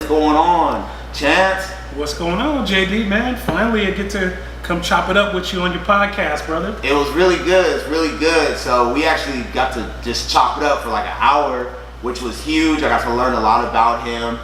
going on, Chance? What's going on, JD, man? Finally, I get to come chop it up with you on your podcast, brother. It was really good. It's really good. So we actually got to just chop it up for like an hour, which was huge. I got to learn a lot about him.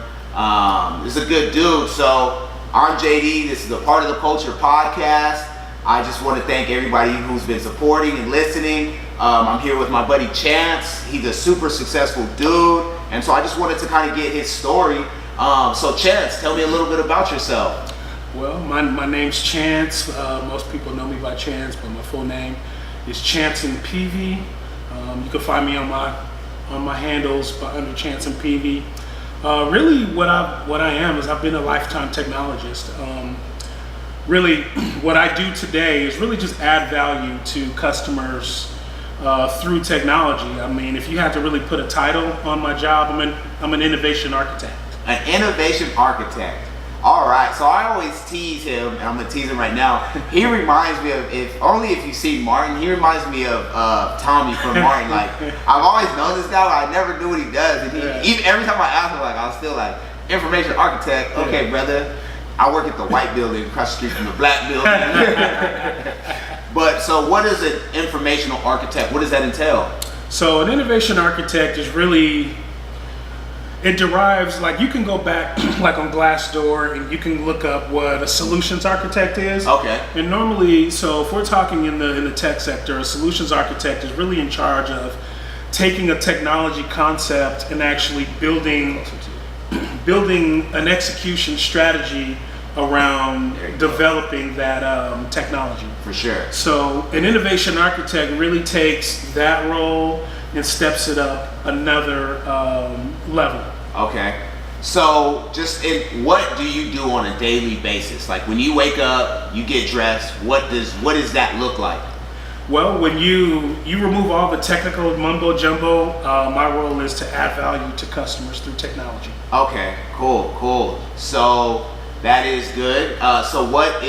He's a good dude. So I'm JD. This is the Part of the Culture podcast. I just want to thank everybody who's been supporting and listening. I'm here with my buddy Chance. He's a super successful dude. And so I just wanted to kind of get his story. So Chance, tell me a little bit about yourself. Well, my name's Chance. Most people know me by Chance, but my full name is Chance and PV. You can find me on my handles under Chance and PV. Really, what I am is I've been a lifetime technologist. Really, what I do today is really just add value to customers through technology. I mean, if you had to really put a title on my job, I'm an innovation architect. An innovation architect. All right, so I always tease him, and I'm gonna tease him right now. He reminds me of, if you see Martin, he reminds me of Tommy from Martin. Like, I've always known this guy, but I never knew what he does. And even every time I ask him, like, I was still like, information architect. Okay, brother. I work at the white building across the street from the black building. But so, what is an informational architect? What does that entail? So, an innovation architect is really, it derives, like, you can go back like on Glassdoor and you can look up what a solutions architect is. Okay. And normally, so if we're talking in the tech sector, a solutions architect is really in charge of taking a technology concept and actually building an execution strategy around developing that technology. For sure. So an innovation architect really takes that role and steps it up another level. Okay. So what do you do on a daily basis? Like when you wake up, you get dressed, what does that look like? Well, when you remove all the technical mumbo jumbo, my role is to add value to customers through technology. Okay, cool. So that is good. So what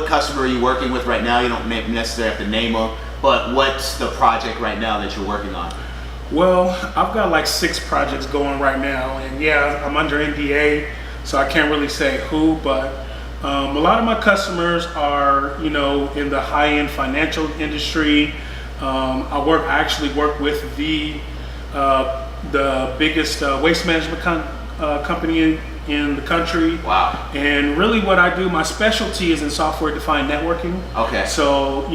customer are you working with right now? You don't necessarily have to name them, but what's the project right now that you're working on? Well, I've got like 6 projects going right now, and yeah, I'm under NDA, so I can't really say who, but a lot of my customers are, in the high-end financial industry. I actually work with the biggest waste management company in the country. Wow. And really what I do, my specialty is in software-defined networking. Okay. So,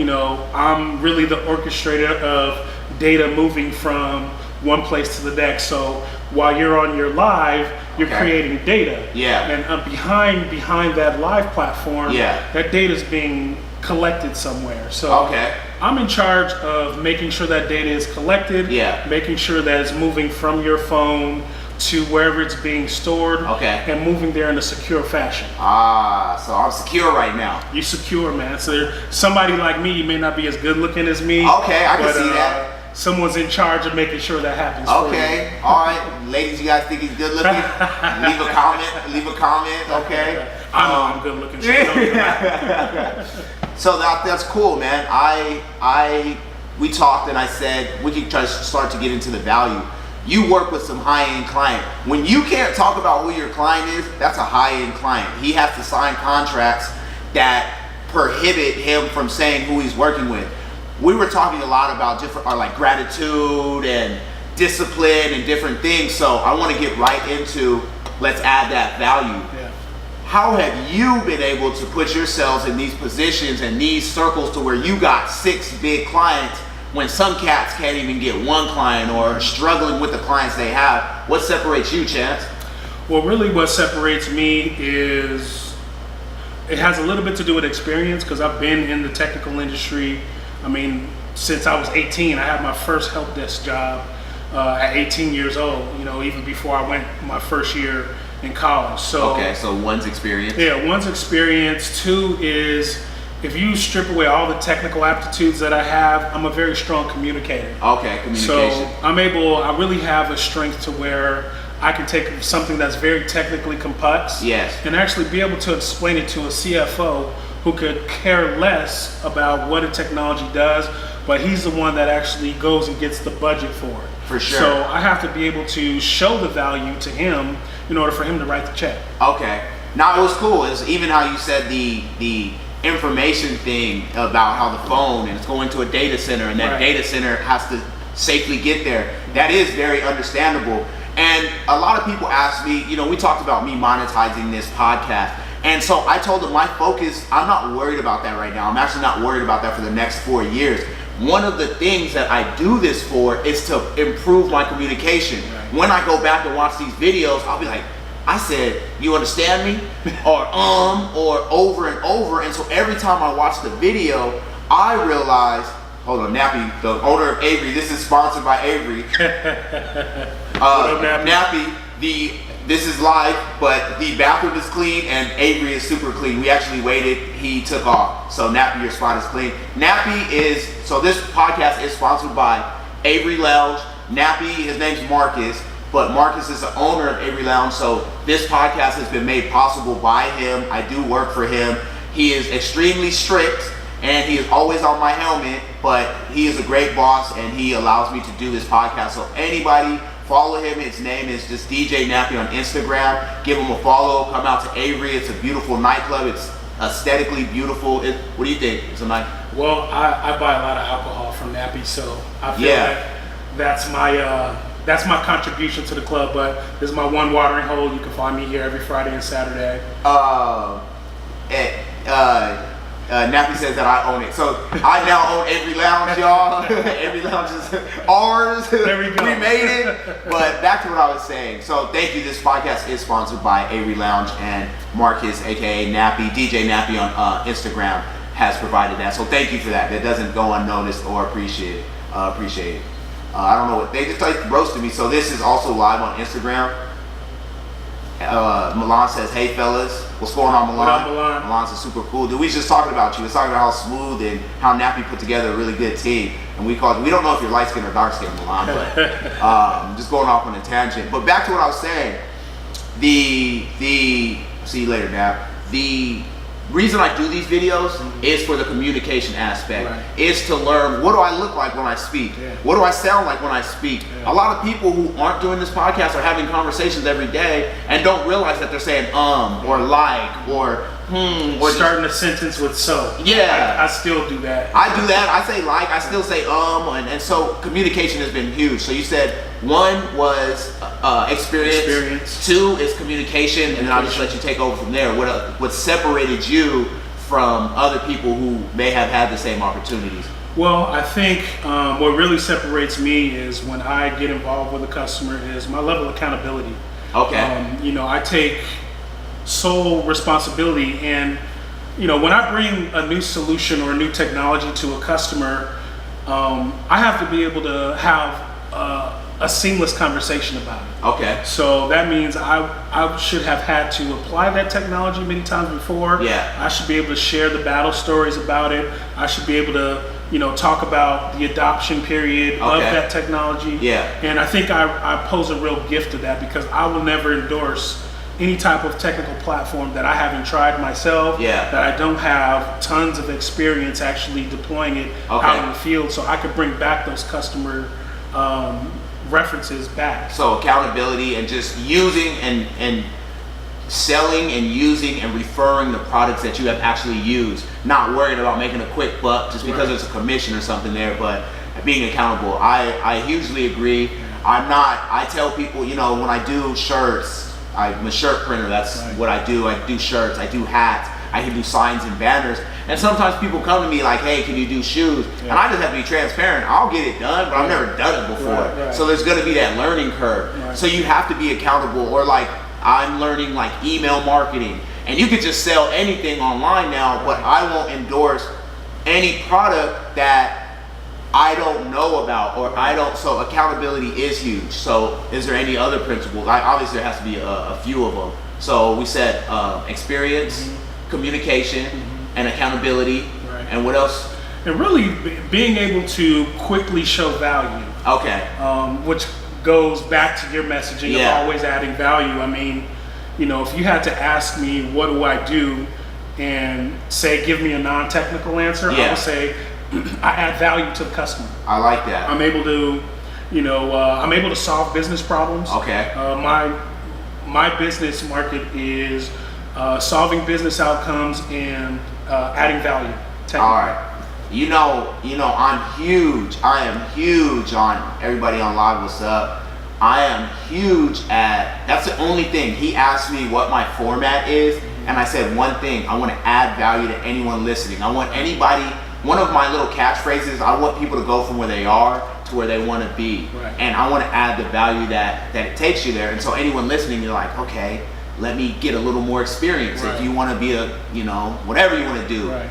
I'm really the orchestrator of data moving from one place to the next. So while you're on your live, you're creating data. Yeah. And behind that live platform, that data is being collected somewhere. So I'm in charge of making sure that data is collected, making sure that it's moving from your phone to wherever it's being stored, and moving there in a secure fashion. So I'm secure right now. You're secure, man. So somebody like me, you may not be as good looking as me. Okay, I can see that. Someone's in charge of making sure that happens. Okay, all right, ladies, you guys think he's good looking? Leave a comment. Okay. I know I'm good looking. So that's cool, man. We talked and I said we could try to start to get into the value. You work with some high-end client. When you can't talk about who your client is, that's a high-end client. He has to sign contracts that prohibit him from saying who he's working with. We were talking a lot about like gratitude and discipline and different things. So I want to get right into, let's add that value. Yeah. How have you been able to put yourselves in these positions and these circles to where you got 6 big clients when some cats can't even get one client or are struggling with the clients they have? What separates you, Chance? Well, really what separates me is, it has a little bit to do with experience, because I've been in the technical industry. I mean, since I was 18, I had my first help desk job at 18 years old, even before I went my first year in college. So one's experience. Yeah, one's experience. 2 is, if you strip away all the technical aptitudes that I have, I'm a very strong communicator. Okay, communication. So I really have a strength to where I can take something that's very technically complex and actually be able to explain it to a CFO who could care less about what a technology does, but he's the one that actually goes and gets the budget for it. For sure. So I have to be able to show the value to him in order for him to write the check. Okay. Now it was cool. It was even how you said the information thing about how the phone and it's going to a data center and that data center has to safely get there. That is very understandable. And a lot of people ask me, we talked about me monetizing this podcast. And so I told them my focus, I'm not worried about that right now. I'm actually not worried about that for the next 4 years. One of the things that I do this for is to improve my communication. When I go back and watch these videos, I'll be like, I said, you understand me? or over and over. And so every time I watch the video, I realize, hold on, Nappy, the owner of Avery, this is sponsored by Avery. Nappy, this is live, but the bathroom is clean and Avery is super clean. We actually waited, he took off. So Nappy, your spot is clean. Nappy is, so this podcast is sponsored by Avery Lounge. Nappy, his name's Marcus, but Marcus is the owner of Avery Lounge. So this podcast has been made possible by him. I do work for him. He is extremely strict and he is always on my helmet, but he is a great boss and he allows me to do this podcast. So anybody, follow him. His name is just DJ Nappy on Instagram. Give him a follow. Come out to Avery. It's a beautiful nightclub. It's aesthetically beautiful. What do you think? It's a night. Well, I buy a lot of alcohol from Nappy, so I feel like that's my contribution to the club. But this is my one watering hole. You can find me here every Friday and Saturday. Nappy says that I own it. So I now own Avery Lounge, y'all. Avery Lounge is ours. There we go. We made it. But back to what I was saying. So thank you. This podcast is sponsored by Avery Lounge and Marcus, aka Nappy, DJ Nappy on Instagram has provided that. So thank you for that. That doesn't go unnoticed or appreciated. I don't know what they just like roasted me. So this is also live on Instagram. Milan says, hey fellas, what's going on, Milan? What up, Milan? Milan's super cool. Dude, we was just talking about you. We was talking about how smooth and how Nappy put together a really good team. And we don't know if you're light skinned or dark skinned, Milan, but just going off on a tangent. But back to what I was saying, see you later, Nap. The reason I do these videos is for the communication aspect. Is to learn, what do I look like when I speak? What do I sound like when I speak? A lot of people who aren't doing this podcast are having conversations every day and don't realize that they're saying or like or or starting a sentence with so. I still do that. I do that. I say like, I still say and so communication has been huge. So you said one was experience. Two is communication, and then I'll just let you take over from there. What separated you from other people who may have had the same opportunities? Well, I think what really separates me is when I get involved with a customer is my level of accountability. Okay. I take sole responsibility, and when I bring a new solution or a new technology to a customer, I have to be able to have a seamless conversation about it. Okay. So that means I should have had to apply that technology many times before. Yeah. I should be able to share the battle stories about it. I should be able to talk about the adoption period of that technology. Yeah. And I think I pose a real gift to that, because I will never endorse any type of technical platform that I haven't tried myself, that I don't have tons of experience actually deploying it out in the field, so I could bring back those customer references back. So accountability and just using and selling and using and referring the products that you have actually used, not worrying about making a quick buck just because there's a commission or something there, but being accountable. I hugely agree. I tell people, when I do shirts, I'm a shirt printer. That's what I do. I do shirts, I do hats, I can do signs and banners. And sometimes people come to me like, hey, can you do shoes? And I just have to be transparent. I'll get it done, but I've never done it before. So there's gonna be that learning curve. So you have to be accountable. Or like, I'm learning like email marketing, and you could just sell anything online now, but I won't endorse any product that I don't know about, or so accountability is huge. So is there any other principles? Obviously there has to be a few of them. So we said experience, communication, and accountability. And what else? And really being able to quickly show value. Okay. Which goes back to your messaging of always adding value. I mean, if you had to ask me what do I do and say give me a non-technical answer, I would say I add value to the customer. I like that. I'm able to, I'm able to solve business problems. Okay. my business market is solving business outcomes and adding value. All right. You know, I'm huge. I am huge on everybody on live. What's up? I am huge at. That's the only thing. He asked me what my format is, and I said one thing. I want to add value to anyone listening. I want anybody. One of my little catchphrases. I want people to go from where they are to where they want to be, Right. and I want to add the value that it takes you there. And so anyone listening, you're like, okay, let me get a little more experience. Right. If you want to be a, whatever you want to do. Right.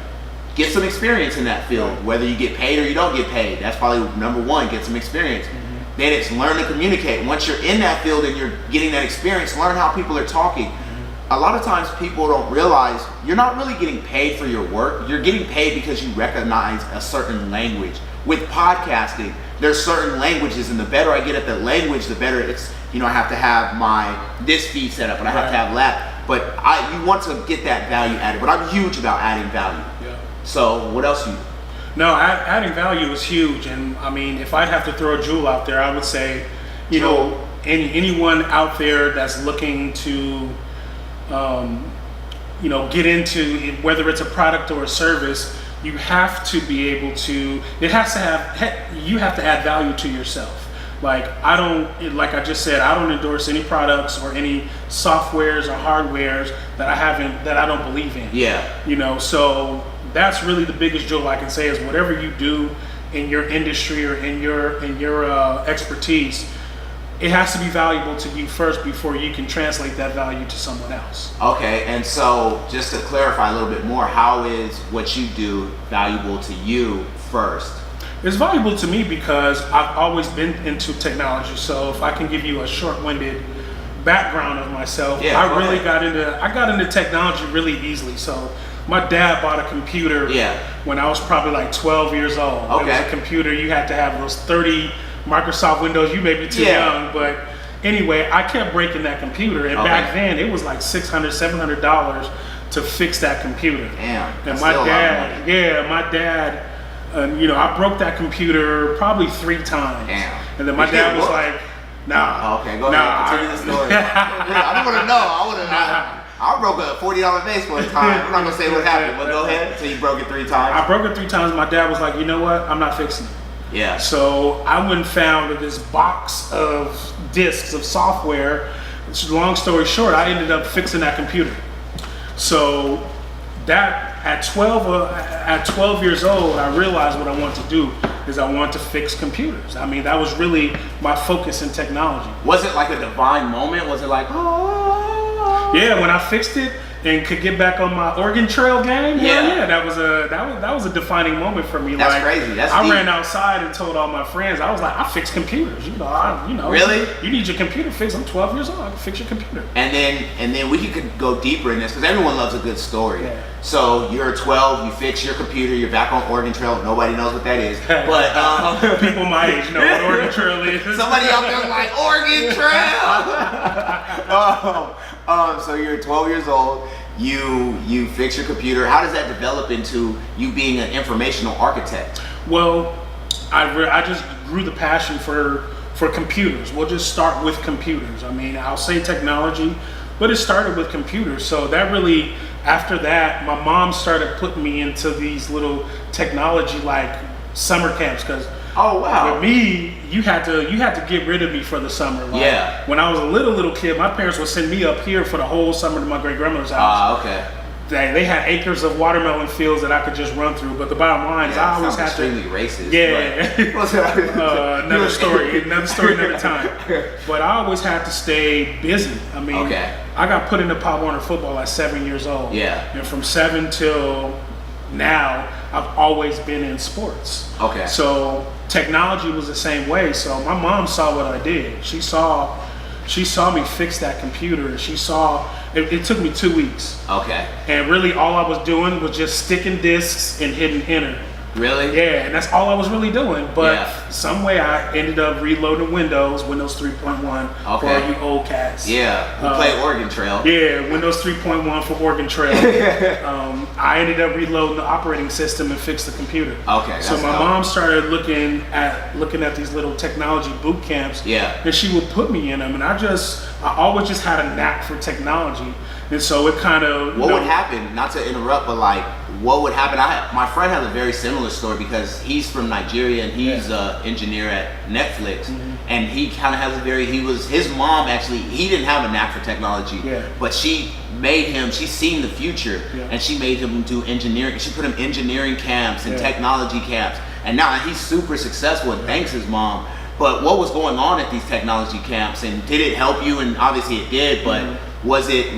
Get some experience in that field, Right. whether you get paid or you don't get paid. That's probably number one, get some experience. Then it's learn to communicate. Once you're in that field and you're getting that experience, learn how people are talking. A lot of times people don't realize you're not really getting paid for your work. You're getting paid because you recognize a certain language. With podcasting, there's certain languages, and the better I get at the language, the better it's, I have to have this feed set up, and I have to have that. But you want to get that value added. But I'm huge about adding value. Yeah. So what else No, adding value is huge, and I mean, if I'd have to throw a jewel out there, I would say, anyone out there that's looking to, get into it, whether it's a product or a service, you have to be able to. You have to add value to yourself. Like I just said, I don't endorse any products or any softwares or hardwares that I don't believe in. Yeah. So that's really the biggest jewel I can say is whatever you do in your industry or in your expertise, it has to be valuable to you first before you can translate that value to someone else. Okay, and so just to clarify a little bit more, how is what you do valuable to you first? It's valuable to me because I've always been into technology. So if I can give you a short-winded background of myself, I got into technology really easily. So my dad bought a computer when I was probably like 12 years old. Okay. It was a computer, you had to have those 30 Microsoft Windows. You may be too young, but anyway, I kept breaking that computer. And back then, it was like $600, $700 to fix that computer. Damn. And my dad, I broke that computer probably 3 times. Damn. And then my dad was like, nah. Oh, okay, go ahead. Continue the story. I don't want to know. I broke a $40 vase one time. I'm not going to say what happened, but go ahead. So you broke it 3 times? I broke it 3 times. My dad was like, you know what? I'm not fixing it. Yeah. So I went and found this box of disks of software. Long story short, I ended up fixing that computer. So that at 12 years old, I realized what I wanted to do is I wanted to fix computers. I mean, that was really my focus in technology. Was it like a divine moment? Was it like, oh? Yeah, when I fixed it and could get back on my Oregon Trail game, that was a defining moment for me. That's crazy. That's I deep. ran outside and told all my friends. I was like, I fix computers. Really? You need your computer fixed. I'm 12 years old. I can fix your computer. And then we could go deeper in this because everyone loves a good story. Yeah. So you're 12, you fix your computer, you're back on Oregon Trail. Nobody knows what that is, but people my age know what Oregon Trail is. Somebody out there is like Oregon Trail. So you're 12 years old. You fix your computer. How does that develop into you being an informational architect? Well, I just grew the passion for computers. We'll just start with computers. I mean, I'll say technology, but it started with computers. So that really, after that, my mom started putting me into these little technology like summer camps because with me, you had to get rid of me for the summer. Like, when I was a little kid, my parents would send me up here for the whole summer to my great grandmother's house. Okay. They had acres of watermelon fields that I could just run through. But the bottom line is, I always had to. Extremely racist. Yeah. Another story, another time. But I always had to stay busy. I mean, I got put into Pop Warner football at 7 years old. Yeah. And from 7 till now, I've always been in sports. Okay. So technology was the same way. So my mom saw what I did. She saw me fix that computer. She saw it took me 2 weeks. Okay. And really all I was doing was just sticking discs and hitting enter Really? Yeah, and that's all I was really doing. But Yeah. some way I ended up reloading Windows 3.1 for all you old cats. Yeah, we play Oregon Trail. Yeah, Windows 3.1 for Oregon Trail. I ended up reloading the operating system and fixed the computer. Okay. So my mom started looking at these little technology boot camps. Yeah. And she would put me in them, and I always just had a knack for technology, and so it kind of. What would happen? Not to interrupt, but like, what would happen? My friend has a very similar story because he's from Nigeria and he's an engineer at Netflix, and he kind of has his mom actually, he didn't have a knack for technology, but she made him, she's seen the future, and she made him do engineering. She put him engineering camps and technology camps, and now he's super successful and thanks his mom. But what was going on at these technology camps, and did it help you? And obviously it did, but was it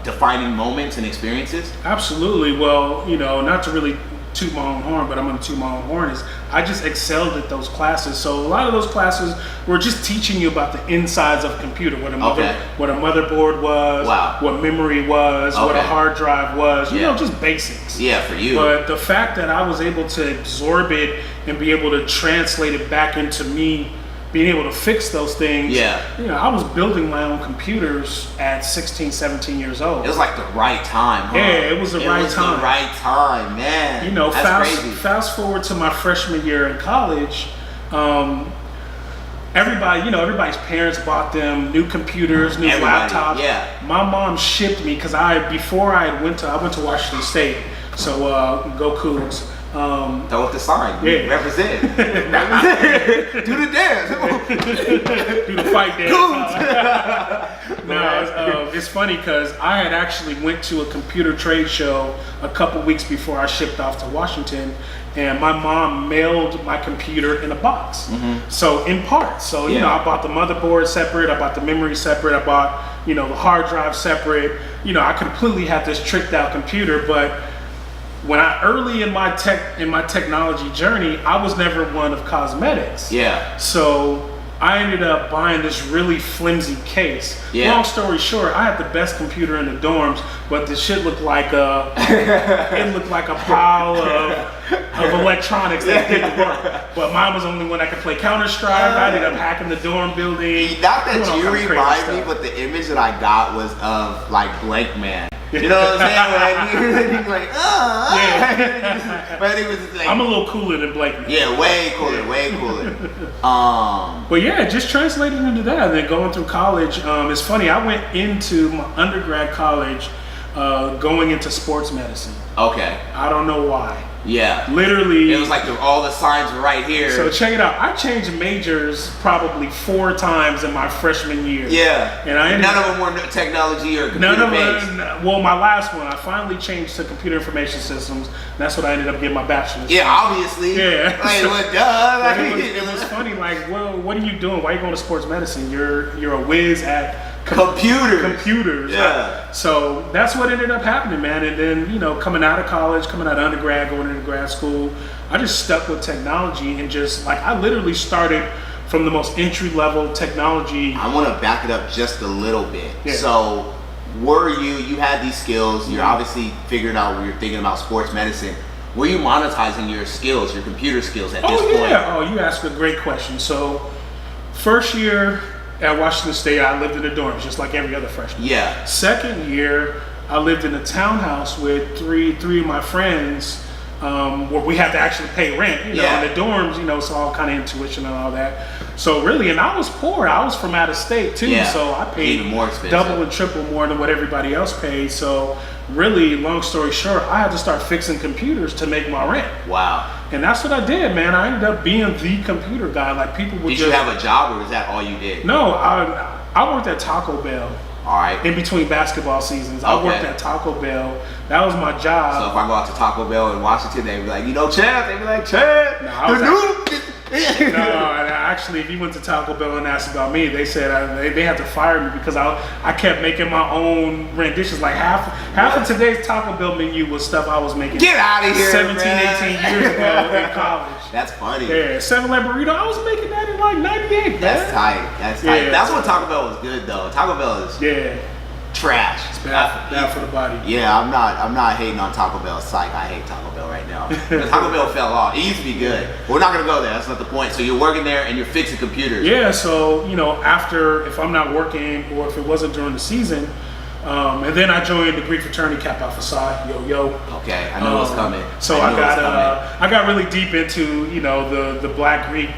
defining moments and experiences? Absolutely. Well, not to really toot my own horn, but I'm going to toot my own horn, is I just excelled at those classes. So a lot of those classes were just teaching you about the insides of a computer, what a motherboard was, what memory was, what a hard drive was, just basics. Yeah, for you. But the fact that I was able to absorb it and be able to translate it back into me being able to fix those things. I was building my own computers at 16, 17 years old. It was like the right time, huh? Yeah, it was the right time. The right time, man. That's crazy. Fast forward to my freshman year in college, everybody's parents bought them new computers, new laptops. Yeah. My mom shipped me because I went to Washington State, so go Cougs. Throw up the sign. Represent. Do the dance. Do the fight dance. No, it's funny because I had actually went to a computer trade show a couple weeks before I shipped off to Washington, and my mom mailed my computer in a box. So in parts. So I bought the motherboard separate, I bought the memory separate, I bought the hard drive separate. I completely had this tricked out computer, but when early in my technology journey, I was never one of cosmetics. Yeah. So I ended up buying this really flimsy case. Yeah. Long story short, I had the best computer in the dorms, but the shit looked like a pile of electronics that didn't work. But mine was the only one that could play Counter-Strike. I ended up hacking the dorm building. Not that you remind me, but the image that I got was of like Blank Man. You know what I'm saying? He's like, But he was like, I'm a little cooler than Blake. Yeah, way cooler. But yeah, just translating into that, and then going through college. It's funny. I went into my undergrad college going into sports medicine. Okay. I don't know why. Yeah. Literally. It was like all the signs were right here. So check it out. I changed majors probably 4 times in my freshman year. Yeah. And none of them were technology or computer based. Well, my last one, I finally changed to computer information systems. And that's what I ended up getting my bachelor's. Yeah, obviously. Yeah. Like, what, duh? It was funny. Like, well, what are you doing? Why are you going to sports medicine? You're a whiz at computers. Yeah. So that's what ended up happening, man. And then, coming out of college, coming out of undergrad, going into grad school, I just stuck with technology and just I literally started from the most entry level technology. I want to back it up just a little bit. Yeah. So you had these skills, you're obviously figuring out when you're thinking about sports medicine. Were you monetizing your skills, your computer skills at this point? Oh, you asked a great question. So first year at Washington State, I lived in the dorms just like every other freshman. Yeah. Second year, I lived in a townhouse with three of my friends, where we had to actually pay rent. In the dorms, it's all kind of intuition and all that. So really, and I was poor. I was from out of state too, so I paid even more expensive, double and triple more than what everybody else paid. So really, long story short, I had to start fixing computers to make my rent. Wow. And that's what I did, man. I ended up being the computer guy. Like people would. Did you have a job, or was that all you did? No, I worked at Taco Bell. All right. In between basketball seasons, I worked at Taco Bell. That was my job. So if I go out to Taco Bell in Washington, they'd be like, Chad. They'd be like, Chad. Actually, if you went to Taco Bell and asked about me, they said they had to fire me because I kept making my own renditions. Like half of today's Taco Bell menu was stuff I was making. Get out of here, 17, man. 18 years ago in college. That's funny. Yeah, 7-Eleven burrito. I was making that in like 98. That's tight. That's tight. That's when Taco Bell was good, though. Taco Bell is trash. It's bad for the body. Yeah, I'm not hating on Taco Bell. Psych, I hate Taco Bell right now. Taco Bell fell off. It used to be good. But we're not gonna go there. That's not the point. So you're working there and you're fixing computers. Yeah. So after, if I'm not working or if it wasn't during the season, and then I joined the Greek fraternity, Kappa Alpha Psi. Yo. Okay, I know what's coming. So I got really deep into the Black Greek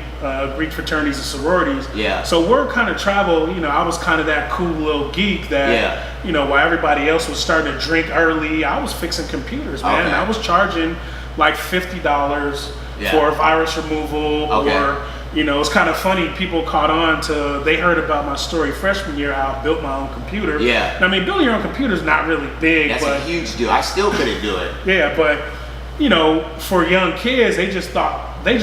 fraternities and sororities. Yeah. So word kind of traveled. I was kind of that cool little geek that while everybody else was starting to drink early, I was fixing computers, man. Okay. I was charging like $50 for virus removal, or it's kind of funny. People caught on to, they heard about my story freshman year, how I built my own computer. Yeah. And I mean, building your own computer is not really big. That's a huge deal. I still couldn't do it. Yeah, but for young kids, they just thought I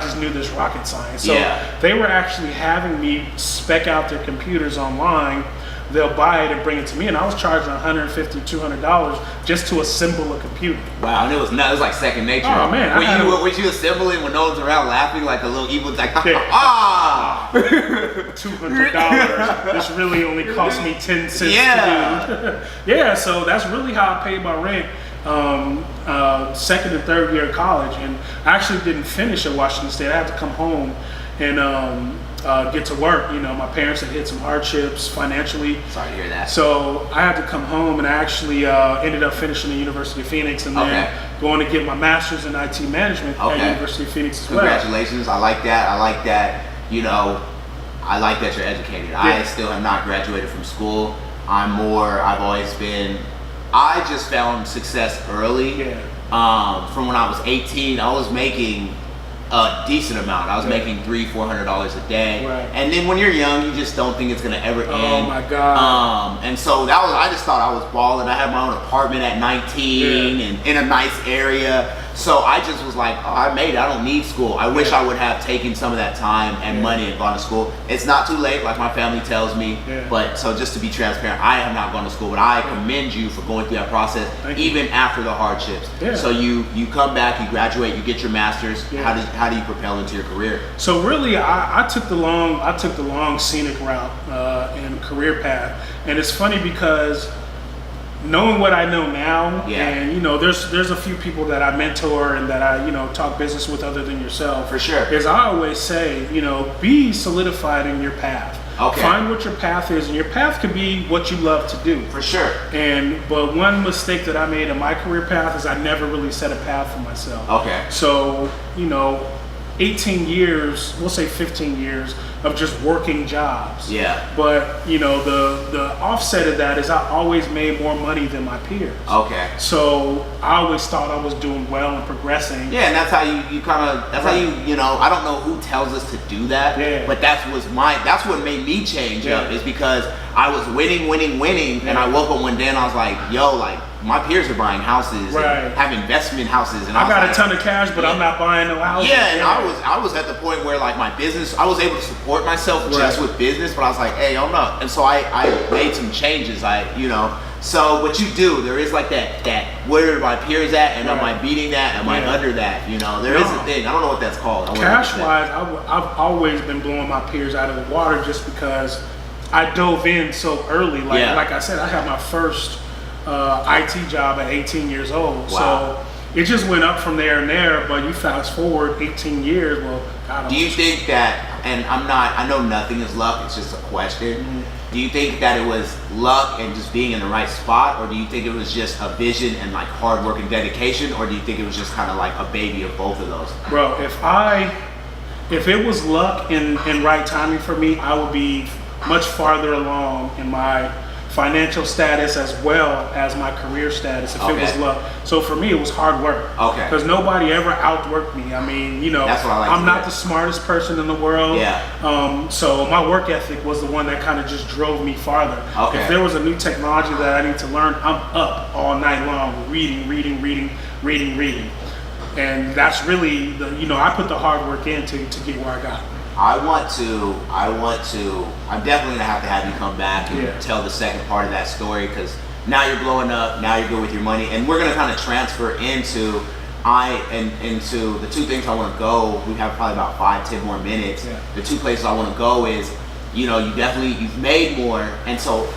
just knew this rocket science. So they were actually having me spec out their computers online. They'll buy it and bring it to me, and I was charging $150, $200 just to assemble a computer. Wow, and it was like second nature. Oh man, were you assembling when no one's around, laughing like a little evil, like $200. This really only cost me 10 cents. To do. Yeah, so that's really how I paid my rent. Second and third year of college, and I actually didn't finish at Washington State. I had to come home and get to work. My parents had hit some hardships financially. Sorry to hear that. So I had to come home, and I actually ended up finishing the University of Phoenix, and then going to get my master's in IT management at University of Phoenix as well. Congratulations! I like that. I like that you're educated. Yeah. I still have not graduated from school. I just found success early. Yeah. From when I was 18, I was making a decent amount. I was making $300-$400 a day. Right. And then when you're young, you just don't think it's gonna ever end. Oh my God. And so I just thought I was balling. I had my own apartment at 19 and in a nice area. So I just was like, I made it. I don't need school. I wish I would have taken some of that time and money and gone to school. It's not too late, like my family tells me. Yeah. But so just to be transparent, I have not gone to school, but I commend you for going through that process, even after the hardships. Yeah. So you come back, you graduate, you get your master's. Yeah. How do you propel into your career? So really, I took the long scenic route and career path, and it's funny because knowing what I know now, and there's a few people that I mentor and that I talk business with other than yourself. For sure. As I always say, be solidified in your path. Okay. Find what your path is, and your path could be what you love to do. For sure. But one mistake that I made in my career path is I never really set a path for myself. Okay. So 18 years, we'll say 15 years of just working jobs. Yeah. But the offset of that is I always made more money than my peers. Okay. So I always thought I was doing well and progressing. Yeah, and that's how I don't know who tells us to do that. Yeah. But that's what made me change up, is because I was winning, and I woke up one day and I was like, my peers are buying houses, and have investment houses, and I got a ton of cash, but I'm not buying no houses. Yeah, and I was at the point where like my business, I was able to support myself just with business, but I was like, hey, I'm not. And so I made some changes. So what you do, there is like that where are my peers at, and am I beating that? Am I under that? There is a thing. I don't know what that's called. Cash wise, I've always been blowing my peers out of the water just because I dove in so early. Like I said, I had my first IT job at 18 years old. Wow. So it just went up from there and there, but you fast forward 18 years, do you think that, and I know nothing is luck, it's just a question, do you think that it was luck and just being in the right spot, or do you think it was just a vision and like hard work and dedication, or do you think it was just kind of like a baby of both of those? Bro, if it was luck and right timing for me, I would be much farther along in my financial status as well as my career status if it was luck. So for me, it was hard work. Okay. Because nobody ever outworked me. I mean, that's what I like I'm not the smartest person in the world. Yeah. So my work ethic was the one that kind of just drove me farther. Okay. If there was a new technology that I need to learn, I'm up all night long reading. And that's really I put the hard work in to get where I got. I'm definitely gonna have you come back and tell the second part of that story, because now you're blowing up, now you're good with your money, and we're gonna kind of transfer into the two things I want to go. We have probably about 5-10 more minutes. The two places I want to go is, you've made more, and so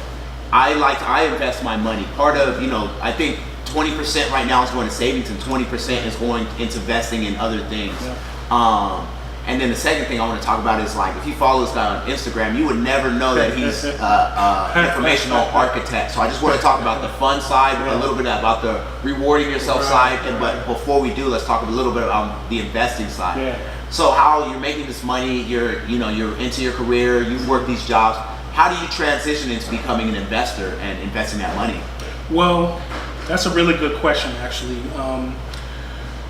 I invest my money. Part of, I think 20% right now is going to savings and 20% is going into investing in other things. Yeah. And then the second thing I want to talk about is, like, if you follow this guy on Instagram, you would never know that he's informational architect. So I just want to talk about the fun side, a little bit about the rewarding yourself side. But before we do, let's talk a little bit about the investing side. Yeah. So how you're making this money, you're into your career, you work these jobs. How do you transition into becoming an investor and investing that money? Well, that's a really good question, actually.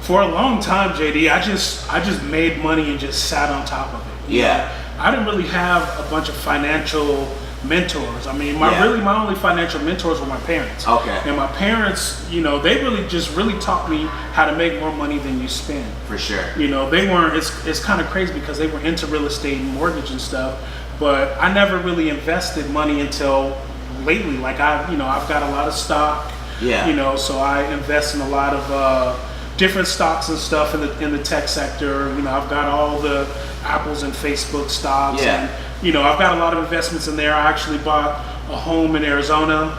For a long time, JD, I just made money and just sat on top of it. Yeah. I didn't really have a bunch of financial mentors. I mean, my only financial mentors were my parents. Okay. And my parents, they really taught me how to make more money than you spend. For sure. They weren't. It's kind of crazy because they were into real estate and mortgage and stuff, but I never really invested money until lately. Like I've got a lot of stock. Yeah. So I invest in a lot of different stocks and stuff in the tech sector. I've got all the Apples and Facebook stocks. Yeah. And I've got a lot of investments in there. I actually bought a home in Arizona.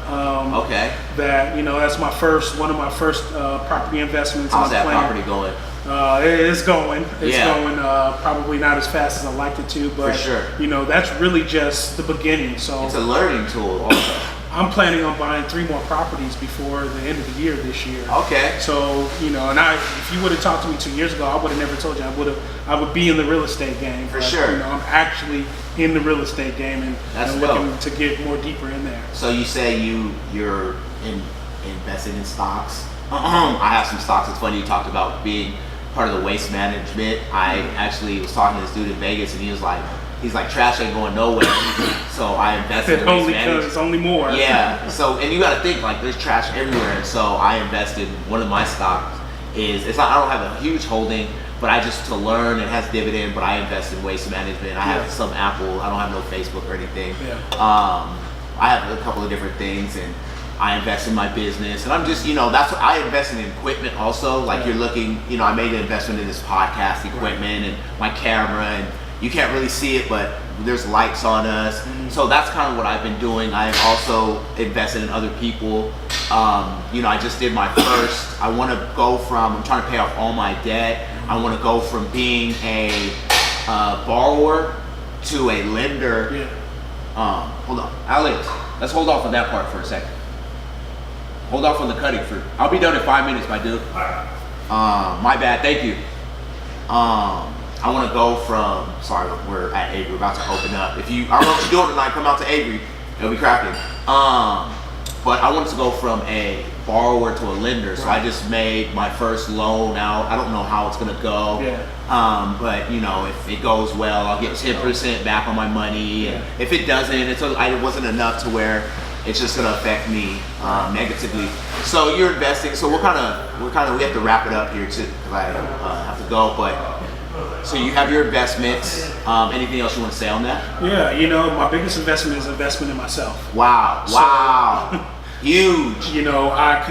Okay. That that's one of my first property investments. How's that property going? It's going. It's going. Probably not as fast as I liked it to, but for sure. That's really just the beginning. So it's a learning tool also. I'm planning on buying 3 more properties before the end of the year this year. Okay. So, and if you would have talked to me 2 years ago, I would have never told you I would be in the real estate game. For sure. I'm actually in the real estate game and looking to get more deeper in there. So you say you're invested in stocks. I have some stocks. It's funny you talked about being part of the waste management. I actually was talking to this dude in Vegas and he's like, trash ain't going nowhere. So I invested in waste management. It's only more. Yeah. So, and you got to think, like, there's trash everywhere. And so I invested, one of my stocks it's not, I don't have a huge holding, but I just to learn, it has dividend, but I invest in waste management. I have some Apple. I don't have no Facebook or anything. Yeah. I have a couple of different things, and I invest in my business, and I'm just, that's what I invest in equipment also. Like you're looking, I made an investment in this podcast equipment and my camera, and you can't really see it, but there's lights on us. Mm-hmm. So that's kind of what I've been doing. I've also invested in other people. I just did my first, I'm trying to pay off all my debt. I want to go from being a borrower to a lender. Yeah. Hold on, Alex, let's hold off on that part for a second. Hold off on the cutting I'll be done in 5 minutes, my dude. My bad, thank you. I want to go from, sorry, we're at Avery, we're about to open up. I don't know what you're doing tonight, come out to Avery, it'll be cracking. But I wanted to go from a borrower to a lender, so I just made my first loan out. I don't know how it's gonna go, but if it goes well, I'll get 10% back on my money. And if it doesn't, it wasn't enough to where it's just gonna affect me negatively. So you're investing. So we have to wrap it up here too, because I have to go. But so you have your investments. Anything else you want to say on that? Yeah, my biggest investment is investment in myself. Wow. Huge. I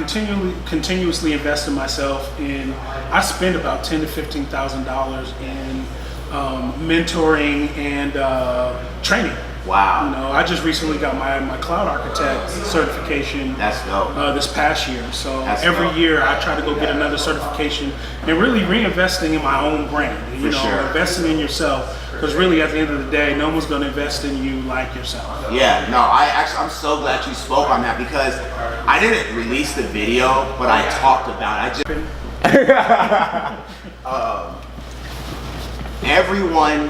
continuously invest in myself, and I spend about $10,000 to $15,000 in mentoring and training. Wow. I just recently got my cloud architect certification. That's dope. This past year. So every year I try to go get another certification and really reinvesting in my own brand. Investing in yourself. Because really, at the end of the day, no one's going to invest in you like yourself. Yeah, no, I'm so glad you spoke on that, because I didn't release the video, but I talked about it. Everyone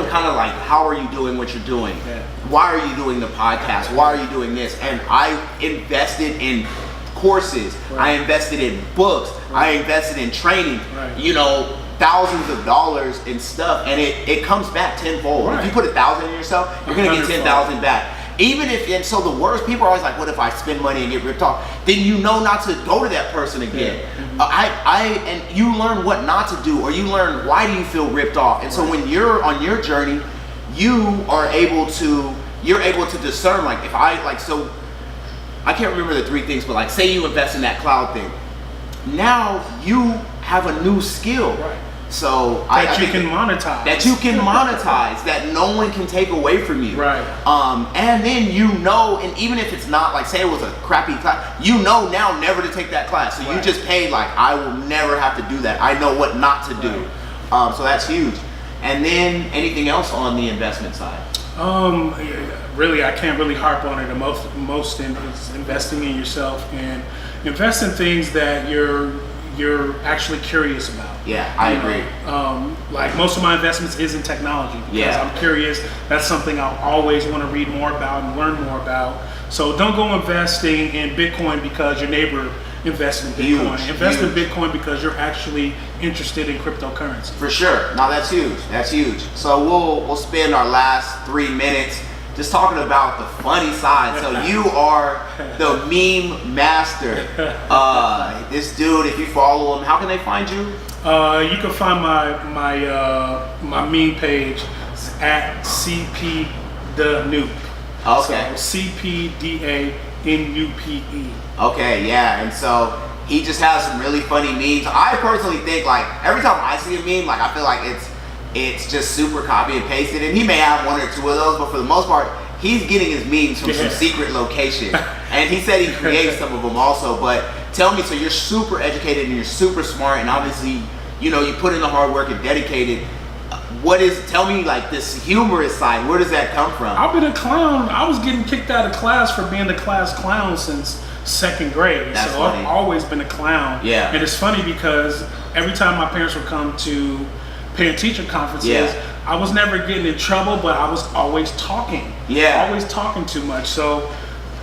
kind of like, how are you doing what you're doing? Yeah. Why are you doing the podcast? Why are you doing this? And I invested in courses. Right. I invested in books. Right. I invested in training. Right. Thousands of dollars in stuff, and it comes back tenfold. Right. If you put 1,000 in yourself, you're gonna get 10,000 back. And so the worst, people are always like, what if I spend money and get ripped off? Then not to go to that person again. Yeah. And you learn what not to do, or you learn why do you feel ripped off. And so when you're on your journey, you're able to discern, like, so I can't remember the 3 things, but like, say you invest in that cloud thing. Now you have a new skill. Right. So that you can monetize. That you can monetize, that no one can take away from you. Right. And then you know, and even if it's not, like say it was a crappy class, you know now never to take that class. So you just paid like, I will never have to do that. I know what not to do. So that's huge. And then anything else on the investment side? Really, I can't really harp on it. The most is investing in yourself and invest in things that you're actually curious about. Yeah, I agree. Like most of my investments is in technology because I'm curious. That's something I'll always want to read more about and learn more about. So don't go investing in Bitcoin because your neighbor invested in Bitcoin. Invest in Bitcoin because you're actually interested in cryptocurrency. For sure. No, that's huge. That's huge. So we'll spend our last 3 minutes just talking about the funny side. So you are the meme master. This dude, if you follow him, how can they find you? You can find my meme page at CP the Noob. Okay. So CPDANUPE. Okay, yeah, and so he just has some really funny memes. I personally think like every time I see a meme, like I feel like it's just super copy and pasted, and he may have 1 or 2 of those, but for the most part, he's getting his memes from some secret location. And he said he creates some of them also. But tell me, so you're super educated and you're super smart, and obviously, you know, you put in the hard work and dedicated. Tell me like this humorous side, where does that come from? I've been a clown. I was getting kicked out of class for being the class clown since 2nd grade. That's so funny. I've always been a clown. Yeah. And it's funny because every time my parents would come to parent-teacher conferences, I was never getting in trouble, but I was always talking. Yeah. Always talking too much. So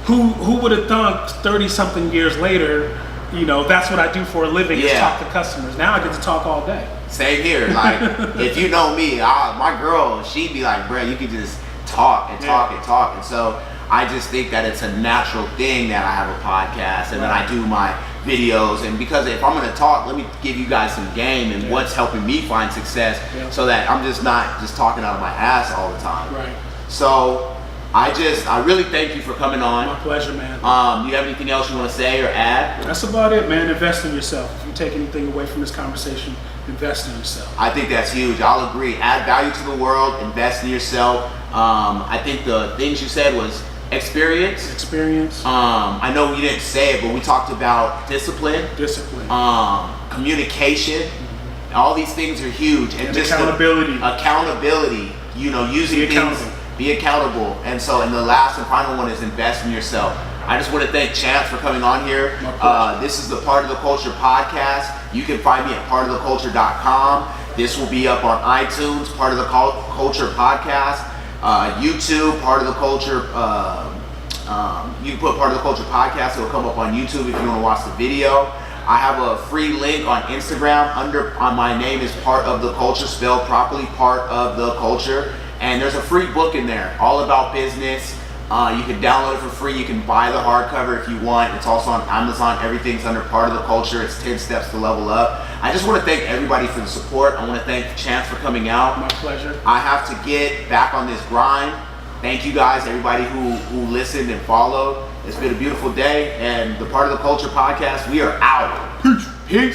who would have thought 30-something years later, you know, that's what I do for a living is talk to customers. Now I get to talk all day. Same here. Like, if you know me, my girl, she'd be like, bro, you can just talk and talk and talk. And so I just think that it's a natural thing that I have a podcast and then I do my videos. And because if I'm going to talk, let me give you guys some game and what's helping me find success so that I'm just not just talking out of my ass all the time. Right. So I really thank you for coming on. My pleasure, man. Do you have anything else you want to say or add? That's about it, man. Invest in yourself. If you take anything away from this conversation, invest in yourself. I think that's huge. I'll agree. Add value to the world. Invest in yourself. I think the things you said was experience. I know you didn't say it, but we talked about discipline. Communication. All these things are huge. And just accountability. You know, using things. Be accountable. And so, and the last and final one is invest in yourself. I just want to thank Chance for coming on here. This is the Part of the Culture podcast. You can find me at partoftheculture.com. This will be up on iTunes, Part of the Culture podcast, YouTube, Part of the Culture. You can put Part of the Culture podcast. It will come up on YouTube if you want to watch the video. I have a free link on Instagram on my name is Part of the Culture, spelled properly, Part of the Culture. And there's a free book in there, all about business. You can download it for free. You can buy the hardcover if you want. It's also on Amazon. Everything's under Part of the Culture. It's 10 steps to level up. I just want to thank everybody for the support. I want to thank Chance for coming out. My pleasure. I have to get back on this grind. Thank you guys, everybody who listened and followed. It's been a beautiful day. And the Part of the Culture podcast, we are out. Peace.